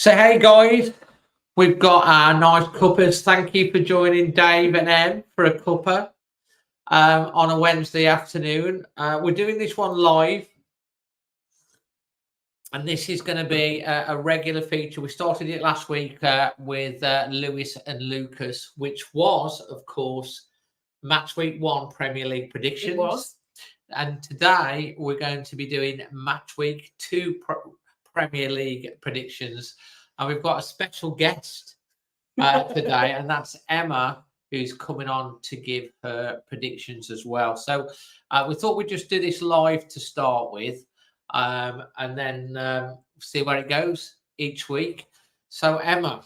So, hey guys, we've got our nice cuppers. Thank you for joining Dave and Em for a cuppa on a Wednesday afternoon. We're doing this one live, and this is going to be a regular feature. We started it last week with Lewis and Lucas, which was, of course, match week 1 Premier League predictions. It was. And today we're going to be doing match week 2 Premier League predictions, and we've got a special guest today, and that's Emma, who's coming on to give her predictions as well. So we thought we'd just do this live to start with, and then see where it goes each week. So Emma,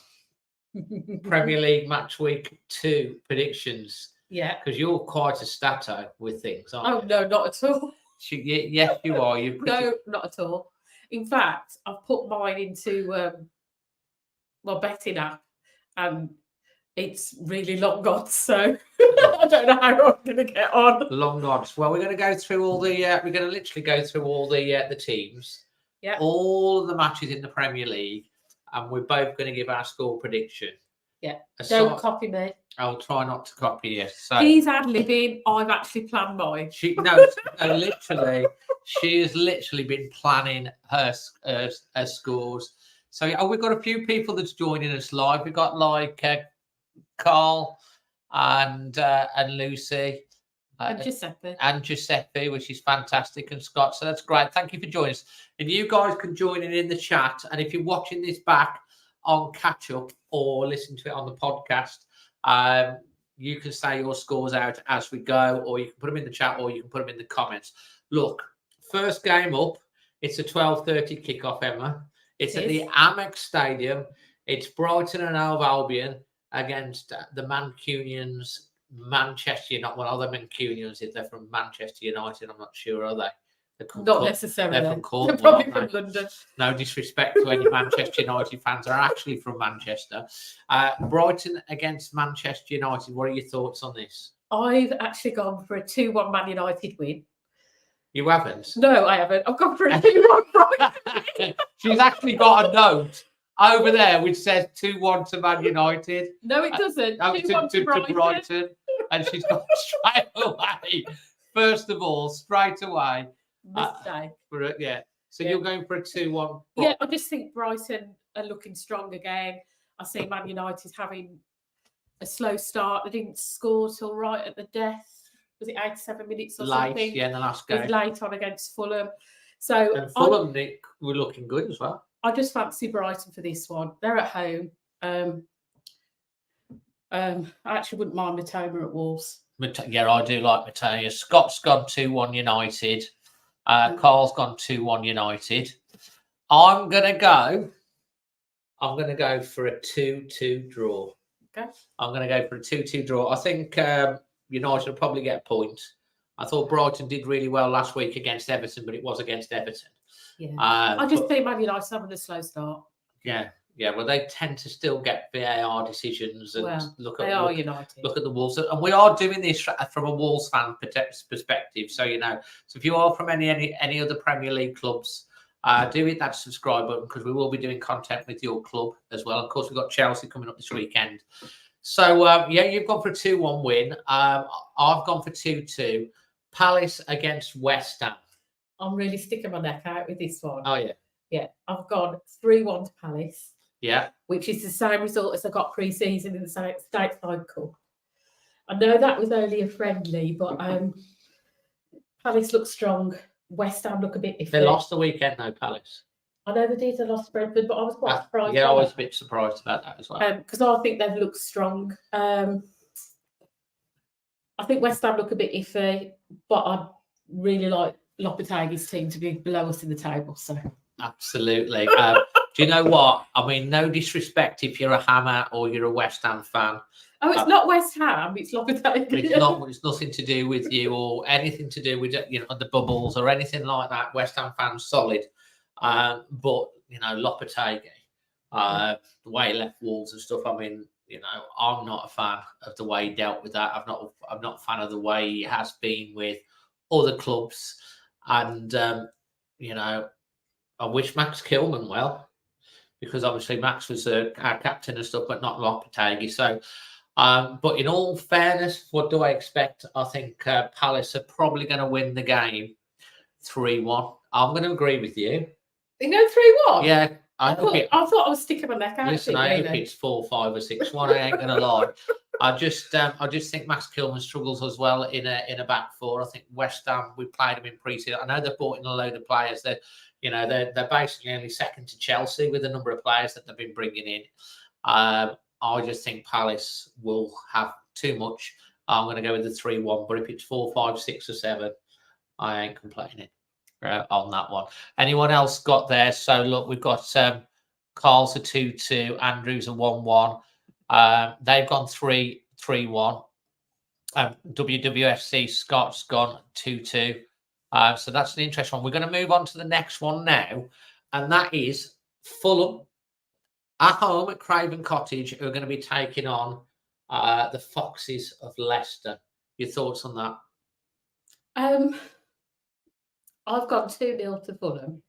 Premier League match week 2 predictions. Yeah, because you're quite a stato with things, aren't you? No, not at all. Yes, you are. You're pretty... No, not at all. In fact, I've put mine into my betting app, and it's really long odds, so I don't know how I'm going to get on. Long odds. Well, we're going to go through all the. We're going to literally go through all the teams. Yeah. All of the matches in the Premier League, and we're both going to give our score prediction. Yeah. Don't copy me. I'll try not to copy you. So he's ad-libbing. I've actually planned mine. No, literally, she has literally been planning her scores. So we've got a few people that's joining us live. We've got like Carl and Lucy. And Giuseppe. And Giuseppe, which is fantastic, and Scott. So that's great. Thank you for joining us. And you guys can join in the chat. And if you're watching this back on catch up or listen to it on the podcast, you can say your scores out as we go, or you can put them in the chat, or you can put them in the comments. Look, first game up, it's a 12:30 kickoff, Emma. It's at the Amex Stadium. It's Brighton and Hove Albion against the Mancunians, Manchester United. Well, are they Mancunians if they're from Manchester United? I'm not sure, are they? Not necessarily. They're from Cornwall. They're probably from London. No disrespect to any Manchester United fans. They're actually from Manchester. Brighton against Manchester United. What are your thoughts on this? I've actually gone for a 2-1 Man United win. You haven't? No, I haven't. I've gone for a 2-1 Brighton. She's actually got a note over there which says 2-1 to Man United. No, it doesn't. 2-1 to Brighton. And she's gone straight away. First of all, straight away. Mistake. So you're going for a 2-1. Yeah, I just think Brighton are looking strong again. I see Man United having a slow start. They didn't score till right at the death. Was it 87 minutes or something? Yeah, in the last game. It was late on against Fulham. So and Fulham, Nick, were looking good as well. I just fancy Brighton for this one. They're at home. I actually wouldn't mind Matoma at Wolves. Yeah, I do like Matoma. Scott's gone 2-1 United. Carl's gone 2-1 United. I'm gonna go for a 2-2 draw. Okay. I'm gonna go for a 2-2 draw. I think United will probably get a point. I thought Brighton did really well last week against Everton, but it was against Everton. Yeah. I just think Man United's having a slow start. Yeah. Well, they tend to still get VAR decisions and look at the Wolves. And we are doing this from a Wolves fan perspective. So, so if you are from any other Premier League clubs, do hit that subscribe button, because we will be doing content with your club as well. Of course, we've got Chelsea coming up this weekend. So, you've gone for a 2-1 win. I've gone for 2-2. Palace against West Ham. I'm really sticking my neck out with this one. Oh, yeah. Yeah, I've gone 3-1 to Palace. Yeah. Which is the same result as I got pre-season in the Stateside Cup. I know that was only a friendly, but Palace look strong. West Ham look a bit iffy. They lost the weekend, though, Palace. I know they did. They lost Brentford, but I was quite surprised. Yeah, I was a bit surprised about that as well. Because I think they've looked strong. I think West Ham look a bit iffy, but I really like Lopetegui's team to be below us in the table. So absolutely. Do you know what? I mean, no disrespect if you're a Hammer or you're a West Ham fan. Oh, it's not West Ham. It's Lopetegui. It's nothing to do with you or anything to do with the bubbles or anything like that. West Ham fans solid, but Lopetegui, the way he left Wolves and stuff. I mean, I'm not a fan of the way he dealt with that. I'm not a fan of the way he has been with other clubs, and I wish Max Kilman well. because obviously Max was our captain and stuff, but not Lopetegui. So, but in all fairness, what do I expect? I think Palace are probably going to win the game 3-1. I'm going to agree with you. You go 3-1? Yeah. I thought I was sticking my neck out. Listen, I hope it's 4-5 or 6-1. I ain't gonna lie. I just think Max Kilman struggles as well in a back four. I think West Ham, we played them in pre-season. I know they've brought in a load of players. They're basically only second to Chelsea with the number of players that they've been bringing in. I just think Palace will have too much. I'm going to go with the 3-1. But if it's 4, 5, 6, or 7, I ain't complaining on that one. Anyone else got there? So look, we've got Carl's a 2-2, Andrews a 1-1. They've gone 3-1. WWFC Scott's gone 2-2. So that's an interesting one. We're going to move on to the next one now, and that is Fulham at home at Craven Cottage, who are going to be taking on the Foxes of Leicester. Your thoughts on that? I've gone 2-0 to Fulham,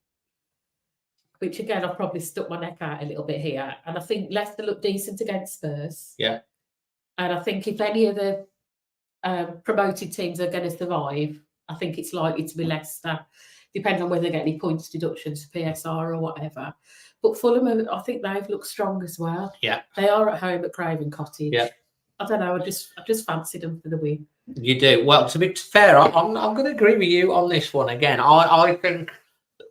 which again, I've probably stuck my neck out a little bit here. And I think Leicester look decent against Spurs. Yeah. And I think if any of the promoted teams are going to survive, I think it's likely to be Leicester, depending on whether they get any points deductions for PSR or whatever. But Fulham, I think they've looked strong as well. Yeah. They are at home at Craven Cottage. Yeah. I don't know. I just fancied them for the win. You do. Well, to be fair, I'm going to agree with you on this one again. I think,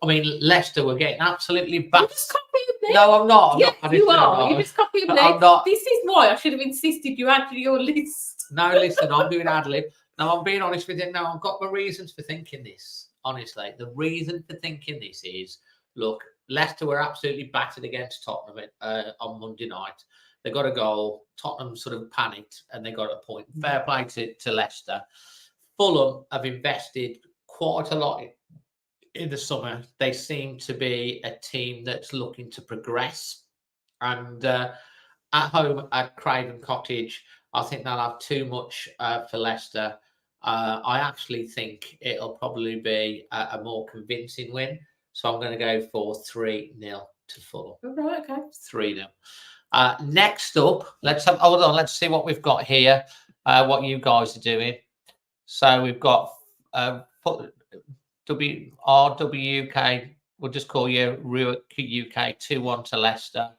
Leicester were getting absolutely You're battered. just copying me. No, I'm not. Yes, you are. You're just copying me. I'm not. This is why I should have insisted you add to your list. No, listen, I'm doing ad-lib. Now, I'm being honest with you. Now, I've got my reasons for thinking this. Honestly, the reason for thinking this is, look, Leicester were absolutely battered against Tottenham on Monday night. They got a goal. Tottenham sort of panicked and they got a point. Fair play to Leicester. Fulham have invested quite a lot in the summer. They seem to be a team that's looking to progress. And at home at Craven Cottage, I think they'll have too much for Leicester. I actually think it'll probably be a more convincing win. So I'm going to go for 3-0 to Fulham. Right, okay. 3-0. Next up, hold on. Let's see what we've got here. What you guys are doing. So we've got RWUK. We'll just call you UK 2-1 to Leicester.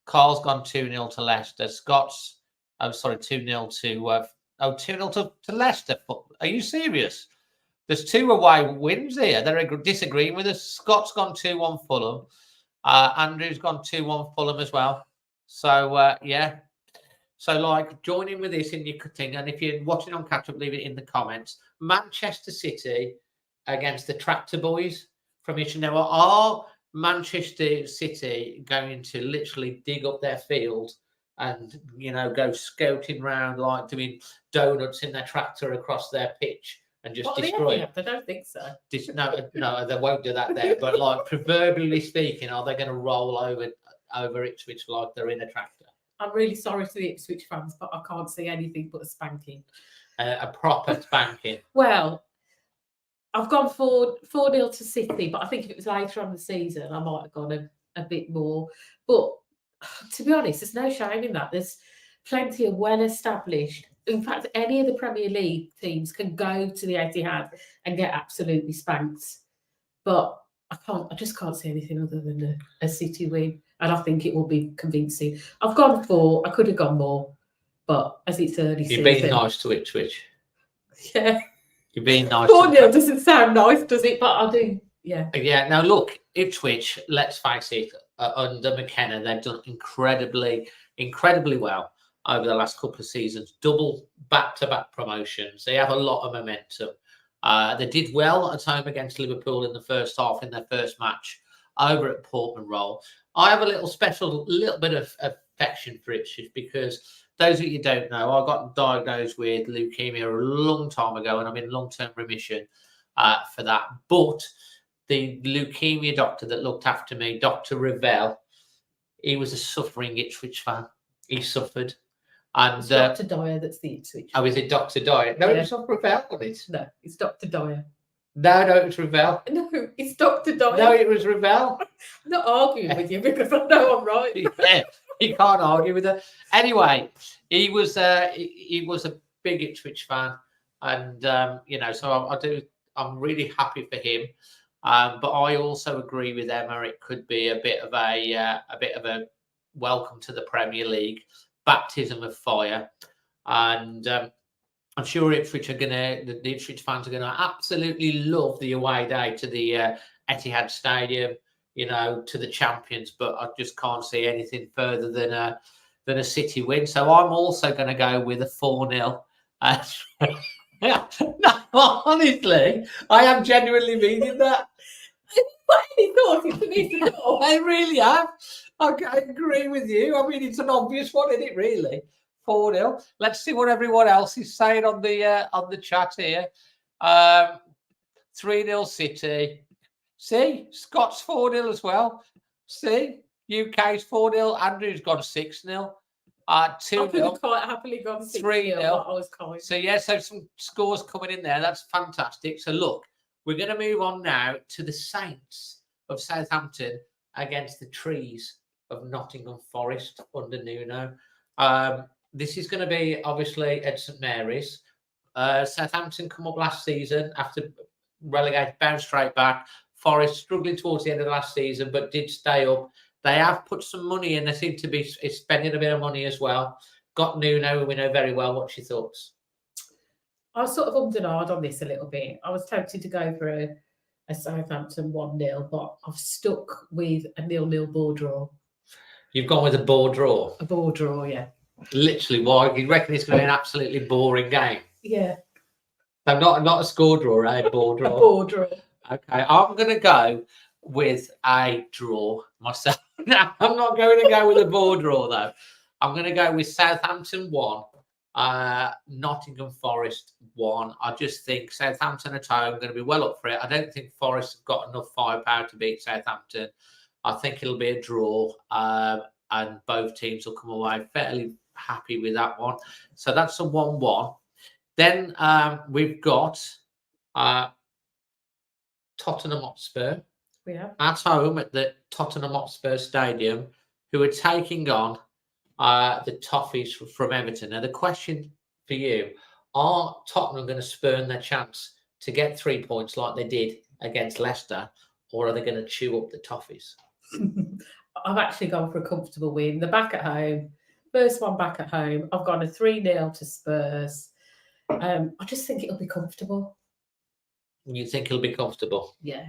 Carl's gone 2-0 to Leicester. Scott's 2-0 to 2-0 to Leicester. Are you serious? There's 2 away wins here. They're disagreeing with us. Scott's gone 2-1 Fulham. Andrew's gone 2-1 Fulham as well. So, yeah. So, join in with this in your thing. And if you're watching on catch up, leave it in the comments. Manchester City against the Tractor Boys from each. Now, are Manchester City going to literally dig up their field and, go scouting around, doing donuts in their tractor across their pitch and just destroy it? I don't think so. No, they won't do that there. But, proverbially speaking, are they going to roll over Ipswich like they're in a tractor? I'm really sorry to the Ipswich fans, but I can't see anything but a spanking. A proper spanking. Well, I've gone 4-0 to City, but I think if it was later on the season, I might have gone a bit more. But to be honest, there's no shame in that. There's plenty of well-established. In fact, any of the Premier League teams can go to the Etihad and get absolutely spanked. But I just can't see anything other than a City win. And I think it will be convincing. I've gone 4. I could have gone more. But as it's early season. You're being nice to Ipswich. Yeah. You're being nice. 4-0 doesn't sound nice, does it? But I do, yeah. Yeah. Now, look, Ipswich, let's face it, under McKenna, they've done incredibly well over the last couple of seasons. Double back-to-back promotions. They have a lot of momentum. They did well at home against Liverpool in the first half in their first match over at Portman Road. I have a little bit of affection for Ipswich because those of you who don't know, I got diagnosed with leukemia a long time ago and I'm in long-term remission for that. But the leukemia doctor that looked after me, Dr. Revell, he was a suffering Ipswich fan. He suffered. And it's Dr. Dyer that's the Ipswich. Oh, is it Dr. Dyer? No, yeah. It's not Revell on it. No, it's Dr. Dyer. No, it was Ravel. No, it's Dr. Dyer. No, it was Ravel. I'm not arguing with you because I know I'm right. Yeah, you can't argue with her. Anyway, he was a big Ipswich fan, and so I'm really happy for him. But I also agree with Emma. It could be a bit of a welcome to the Premier League, baptism of fire, and I'm sure the Ipswich fans are gonna absolutely love the away day to the Etihad Stadium, to the champions. But I just can't see anything further than a City win. So I'm also going to go with a 4-0. No, honestly, I am genuinely meaning that. What any thought it to me to know? I really am. I agree with you. I mean, it's an obvious one, isn't it? Really, 4-0. Let's see what everyone else is saying on the chat here. 3-0 City. See, Scott's 4-0 as well. See, UK's 4-0. Andrew's gone 6-0. 2-0. I could have quite happily gone 3-0. I was kind. So yeah, so some scores coming in there. That's fantastic. So look, we're going to move on now to the Saints of Southampton against the Trees of Nottingham Forest under Nuno. This is going to be obviously at St Mary's. Southampton come up last season after relegated, bounced straight back. Forest struggling towards the end of the last season, but did stay up. They have put some money in. They seem to be spending a bit of money as well. Got Nuno, we know very well. What's your thoughts? I was sort of ummed and ahed on this a little bit. I was tempted to go for a Southampton 1-0, but I've stuck with a 0-0 ball draw. You've gone with a ball draw? A ball draw, yeah. Literally, why? You reckon it's going to be an absolutely boring game? Yeah. So not a score draw, a ball draw? A ball draw. Okay, I'm going to go with a draw myself. I'm not going to go with a ball draw, though. I'm going to go with Southampton 1, Nottingham Forest 1. I just think Southampton at home are going to be well up for it. I don't think Forest have got enough firepower to beat Southampton. I think it'll be a draw, and both teams will come away fairly happy with that one. So that's a 1-1. Then we've got Tottenham Hotspur at home at the Tottenham Hotspur Stadium, who are taking on the Toffees from Everton. Now, the question for you, are Tottenham going to spurn their chance to get 3 points like they did against Leicester, or are they going to chew up the Toffees? I've actually gone for a comfortable win. They're back at home. First one back at home. I've gone a 3-0 to Spurs. I just think it'll be comfortable. You think it'll be comfortable? Yeah.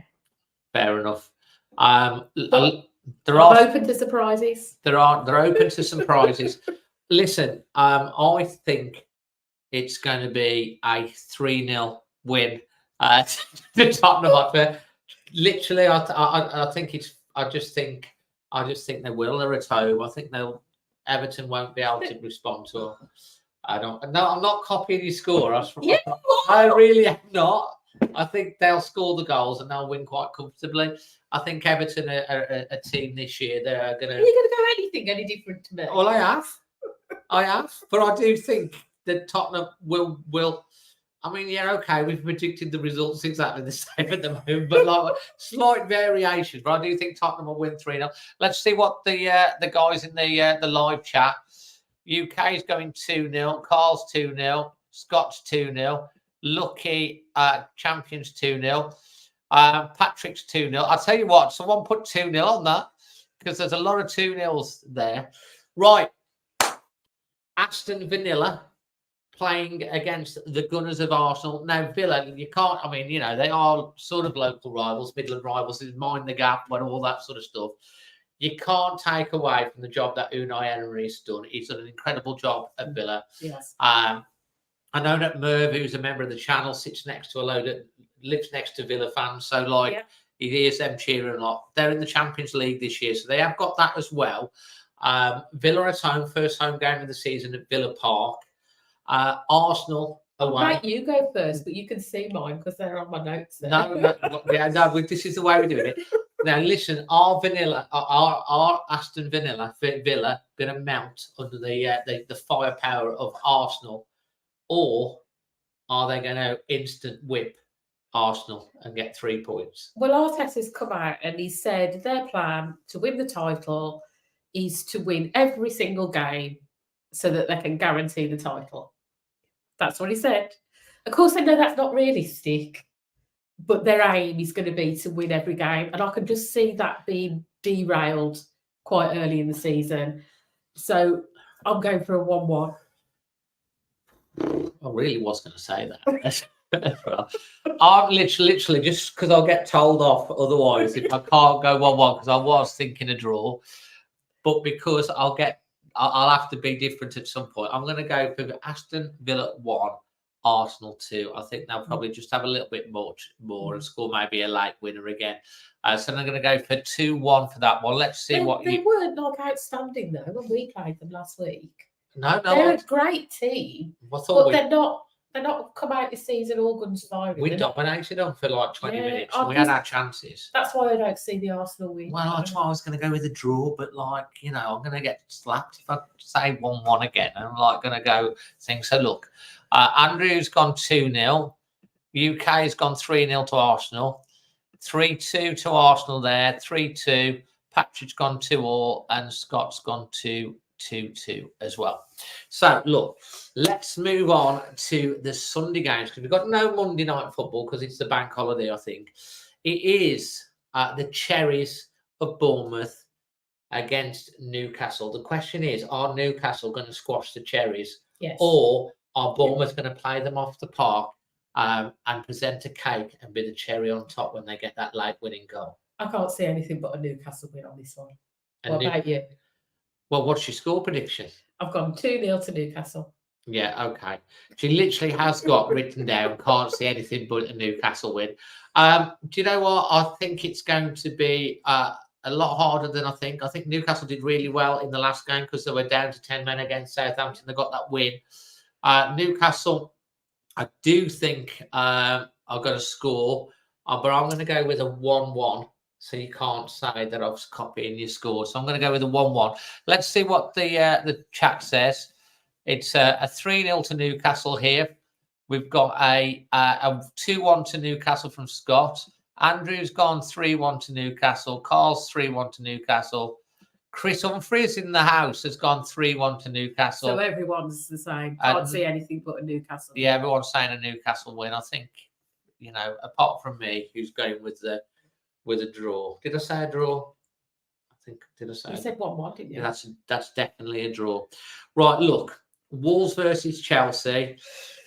Fair enough. They're open to surprises. They're open to surprises. Listen, I think it's going to be a 3-0 win to Tottenham Hotspur. Literally, I just think they will. They're at home. I think Everton won't be able to respond to them. I'm not copying your score. I really am not. I think they'll score the goals and they'll win quite comfortably. I think Everton are a team this year. They're going to. Are you going to go any different to me? Well, I have, but I do think that Tottenham will. I mean, yeah, okay, we've predicted the results exactly the same at the moment, but like slight variations. But I do think Tottenham will win 3-0. Let's see what the guys in the live chat. UK is going 2-0. Carl's 2-0. Scott's 2-0. Lucky Champions 2-0. Patrick's 2-0. I'll tell you what, someone put 2-0 on that because there's a lot of 2-0s there. Right. Aston Villa playing against the Gunners of Arsenal. Now, Villa, you can't, I mean, they are sort of local rivals, Midland rivals, mind the gap, and all that sort of stuff. You can't take away from the job that Unai Emery's done. He's done an incredible job at Villa. Yes. I know that Merv, who's a member of the channel, lives next to Villa fans. So, he hears them cheering a lot. They're in the Champions League this year, so they have got that as well. Villa at home, first home game of the season at Villa Park. Arsenal away. Right, you go first, but you can see mine because they're on my notes there. No, this is the way we're doing it. Now, listen, our Aston Villa going to mount under the firepower of Arsenal, or are they going to instant whip Arsenal and get 3 points. Well, Arteta's come out and he said their plan to win the title is to win every single game so that they can guarantee the title. That's what he said. Of course, I know that's not realistic, but their aim is going to be to win every game. And I can just see that being derailed quite early in the season. So I'm going for a 1-1. I really was going to say that. Well, I'm literally just because I'll get told off otherwise if I can't go 1-1 because I was thinking a draw, but because I'll have to be different at some point. I'm going to go for Aston Villa 1, Arsenal 2. I think they'll probably just have a little bit more and score maybe a late winner again. So I'm going to go for 2-1 for that one. Let's see They weren't like outstanding though when we played them last week. No, they're a great team, but they're not come out this season all guns firing. We dominated them for like 20 minutes. And we had our chances. That's why I don't see the Arsenal win. Well, I was going to go with a draw, but like, you know, I'm going to get slapped if I say 1-1 again. I'm like going to go think. So look, Andrew's gone 2-0. UK has gone 3-0 to Arsenal. 3-2 to Arsenal there. 3-2. Patrick's gone 2-2 and Scott's gone 2-2 as well. So look, let's move on to the Sunday games because we've got no Monday night football because it's the bank holiday. I think it is the Cherries of Bournemouth against Newcastle. The question is, are Newcastle going to squash the Cherries? Yes. Or are Bournemouth going to play them off the park and present a cake and be the cherry on top when they get that late winning goal? I can't see anything but a Newcastle win on this one. What about you? Well, what's your score prediction? I've gone 2-0 to Newcastle. Yeah, okay. She literally has got written down, can't see anything but a Newcastle win. Do you know what? I think it's going to be a lot harder than I think. I think Newcastle did really well in the last game because they were down to 10 men against Southampton. They got that win. Newcastle, I do think are going to score, but I'm going to go with a 1-1. So you can't say that I was copying your score. So I'm going to go with a 1-1. Let's see what the chat says. It's a 3-0 to Newcastle here. We've got a 2-1 to Newcastle from Scott. Andrew's gone 3-1 to Newcastle. Carl's 3-1 to Newcastle. Chris Humphreys in the house has gone 3-1 to Newcastle. So everyone's the same. Can't see anything but a Newcastle. Yeah, everyone's saying a Newcastle win. I think, you know, apart from me, who's going with a draw. Did I say a draw? I think, did I say? You said 1-1, didn't you? Yeah, that's definitely a draw. Right, look, Wolves versus Chelsea.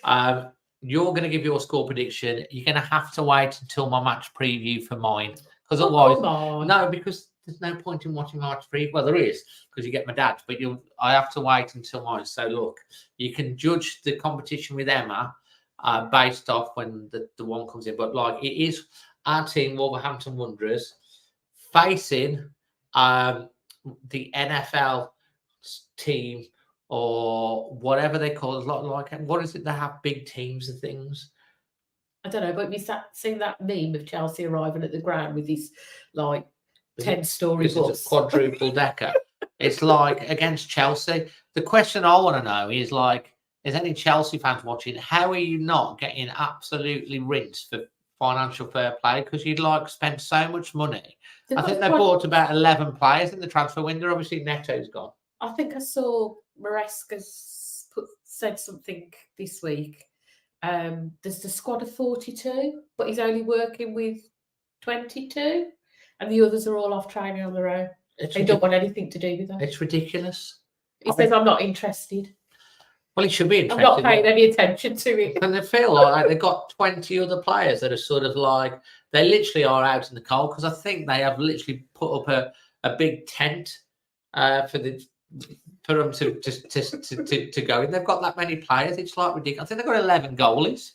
You're going to give your score prediction. You're going to have to wait until my match preview for mine. Because otherwise, no, because there's no point in watching my match preview. Well, there is, because you get my dad, but I have to wait until mine. So look, you can judge the competition with Emma based off when the one comes in. But like, it is our team, Wolverhampton Wanderers, facing the NFL team or whatever they call it. Like, what is it? They have big teams of things. I don't know, but we seen that meme of Chelsea arriving at the ground with this like 10-story bus. It's a quadruple decker. It's like against Chelsea. The question I want to know is like, is any Chelsea fans watching? How are you not getting absolutely rinsed for financial fair play because you'd like spent so much money? I think they bought about 11 players in the transfer window. Obviously, Neto's gone. I think I saw Maresca's said something this week. There's the squad of 42, but he's only working with 22, and the others are all off training on their own. They don't want anything to do with them. It's ridiculous. He says, I'm not interested. Well, he should be interested. I'm not paying any attention to it. And they feel like they've got 20 other players that are sort of like, they literally are out in the cold because I think they have literally put up a big tent for them to go in. They've got that many players. It's like ridiculous. I think they've got 11 goalies.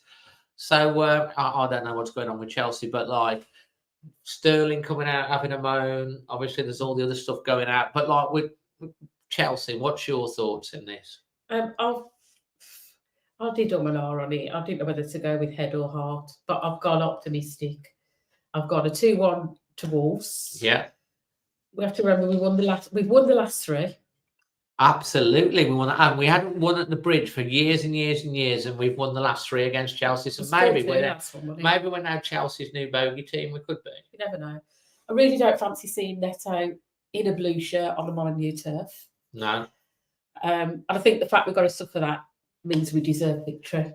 So I don't know what's going on with Chelsea, but like Sterling coming out, having a moan. Obviously, there's all the other stuff going out. But like with Chelsea, what's your thoughts in this? I did and on it. I didn't know whether to go with head or heart, but I've gone optimistic. I've got a 2-1 to Wolves. Yeah. We have to remember we've won the last 3. Absolutely, we won, and we hadn't won at the Bridge for years and years and years, and we've won the last 3 against Chelsea. So maybe we're now Chelsea's new bogey team. We could be. You never know. I really don't fancy seeing Neto in a blue shirt on a Molineux turf. No. And I think the fact we've got to suffer that means we deserve victory.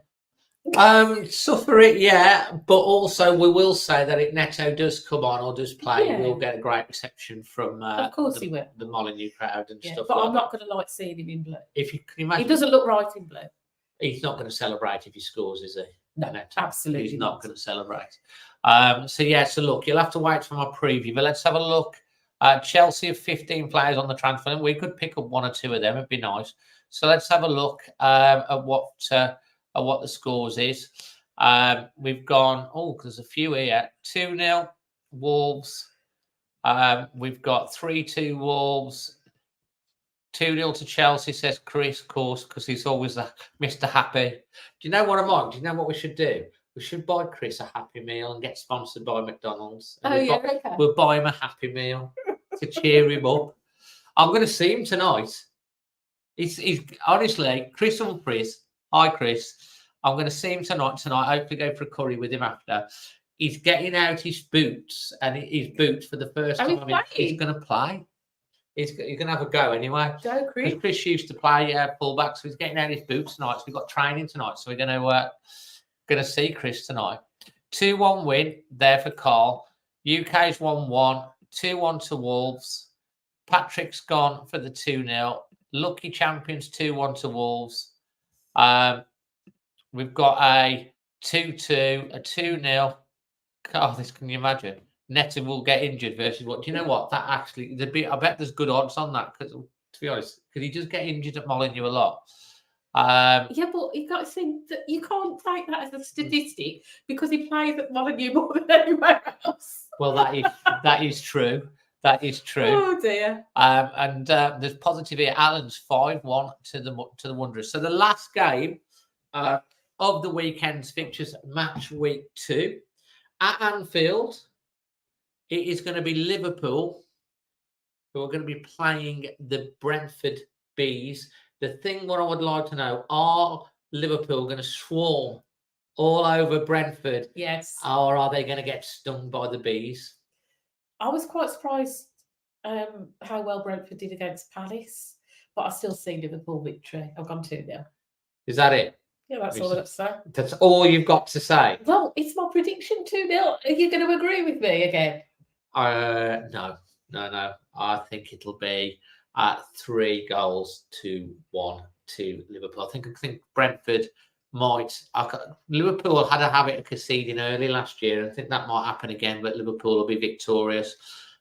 Suffer it, yeah, but also we will say that if Neto does come on or does play, we'll get a great reception from of course he will. The Molineux crowd and stuff. But I'm not going to like seeing him in blue. If you can imagine, he doesn't look right in blue. He's not going to celebrate if he scores, is he? No, Neto? Absolutely. He's not going to celebrate. So look, you'll have to wait for my preview, but let's have a look. Chelsea have 15 players on the transfer, and we could pick up 1 or 2 of them. It'd be nice. So let's have a look at what the scores is. We've gone, there's a few here. 2-0 Wolves. We've got 3-2 Wolves. 2-0 to Chelsea, says Chris, of course, because he's always Mr. Happy. Do you know what I'm on? Do you know what we should do? We should buy Chris a Happy Meal and get sponsored by McDonald's. Okay. We'll buy him a Happy Meal to cheer him up. I'm going to see him tonight. He's honestly, Chris Humphries. Hi, Chris. I'm going to see him tonight. Hopefully go for a curry with him after. He's getting out his boots, and his boots for the first time. He's going to play. He's going to have a go anyway. Go, Chris. Chris used to play fullback, so he's getting out his boots tonight. So we've got training tonight. So we're going to see Chris tonight. 2-1 win there for Carl. UK's 1-1. 2-1 to Wolves. Patrick's gone for the 2-0. Lucky champions 2-1 to Wolves. We've got a 2-2, a 2-0. Oh, this, can you imagine? Neto will get injured versus what? Do you know what? That actually, I bet there's good odds on that, because, to be honest, because he does get injured at Molineux a lot. Yeah, but you got to think that you can't take that as a statistic because he plays at Molineux more than anywhere else. Well, that is true. That is true. Oh dear. And there's positive here. Allen's 5-1 to the Wanderers. So the last game of the weekend's fixtures, match week 2 at Anfield. It is going to be Liverpool who are going to be playing the Brentford Bees. The thing what I would like to know, are Liverpool going to swarm all over Brentford? Yes. Or are they going to get stung by the Bees? I was quite surprised how well Brentford did against Palace, but I still see Liverpool victory. I've gone 2-0. Is that it? Yeah, that's all I've got to say. That's all you've got to say? Well, it's my prediction 2-0. Are you going to agree with me again? No. I think it'll be 3-1 to Liverpool. I think Brentford might. Liverpool had a habit of conceding early last year. I think that might happen again, but Liverpool will be victorious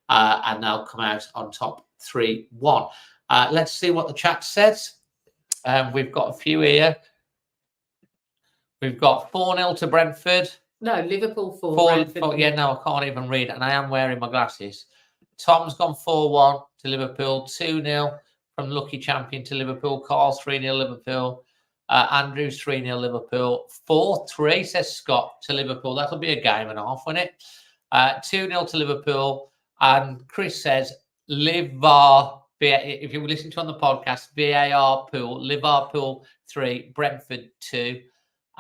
and they'll come out on top 3-1. Let's see what the chat says. We've got a few here. We've got 4-0 to Brentford. No, Liverpool 4. Yeah, no, I can't even read it, and I am wearing my glasses. Tom's gone 4-1 to Liverpool. 2-0 from Lucky Champion to Liverpool. Carl's 3-0 Liverpool. Andrew's 3-0 Liverpool. 4-3, says Scott, to Liverpool. That'll be a game and a half, won't it? 2-0 to Liverpool. And Chris says, Liverpool, if you listen to on the podcast, VAR pool, Liverpool 3, Brentford 2.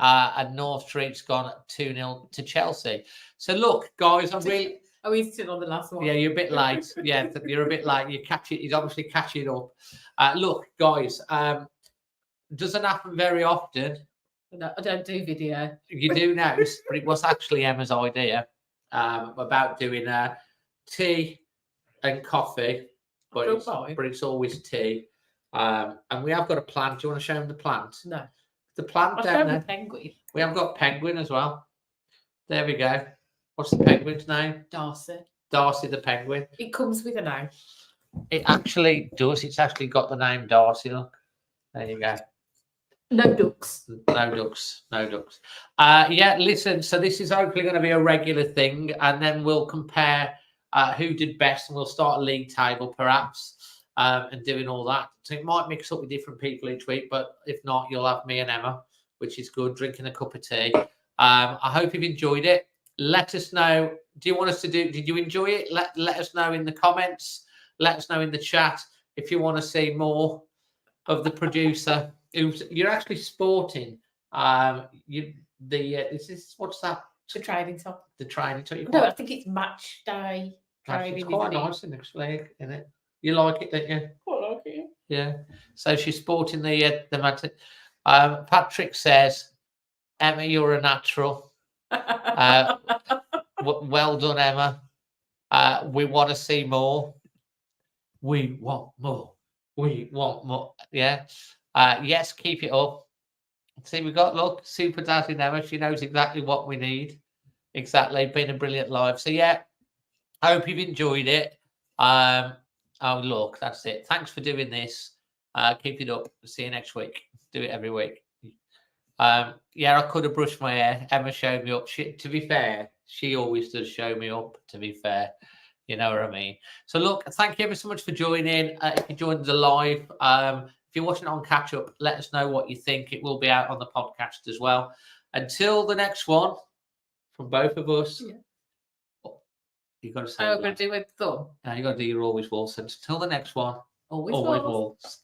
And North Street's gone 2-0 to Chelsea. So look, guys, I'm really... Oh, he's still on the last one. Yeah, you're a bit late. Yeah, you're a bit late. You catch it. He's obviously catching up. Look, guys, doesn't happen very often. No, I don't do video. You do notice, but it was actually Emma's idea about doing tea and coffee, but it's always tea. And we have got a plant. Do you want to show them the plant? No. The plant down there. Penguin. We have got penguin as well. There we go. What's the penguin's name? Darcy. Darcy the penguin. It comes with a name. It actually does. It's actually got the name Darcy. Look. There you go. No ducks. No ducks. No ducks. Yeah, listen. So this is hopefully going to be a regular thing, and then we'll compare who did best, and we'll start a league table perhaps. And doing all that. So it might mix up with different people each week, but if not, you'll have me and Emma, which is good, drinking a cup of tea. I hope you've enjoyed it. Let us know. Do you want us to do? Did you enjoy it? Let us know in the comments. Let us know in the chat if you want to see more of the producer. You're actually sporting. What's that? The training top. The training top. No, I think it's match day training. It's quite nice in it, isn't it? You like it, don't you? I like it. Yeah. So she's sporting the match. Patrick says, Emma, you're a natural. Well done, Emma. We want to see more. We want more. We want more. Yeah. Yes, keep it up. See, we got super dazzling Emma. She knows exactly what we need. Exactly. Been a brilliant live. So yeah, I hope you've enjoyed it. Look, that's it. Thanks for doing this. Keep it up. See you next week. Do it every week. Yeah, I could have brushed my hair. Emma showed me up. To be fair, she always does show me up, to be fair. You know what I mean? So look, thank you ever so much for joining. If you joined the live, if you're watching it on catch up, let us know what you think. It will be out on the podcast as well. Until the next one, from both of us. Yeah. You got to say. I'm going to do a thumb. You got to do your always Wolves. Until the next one, always Wolves.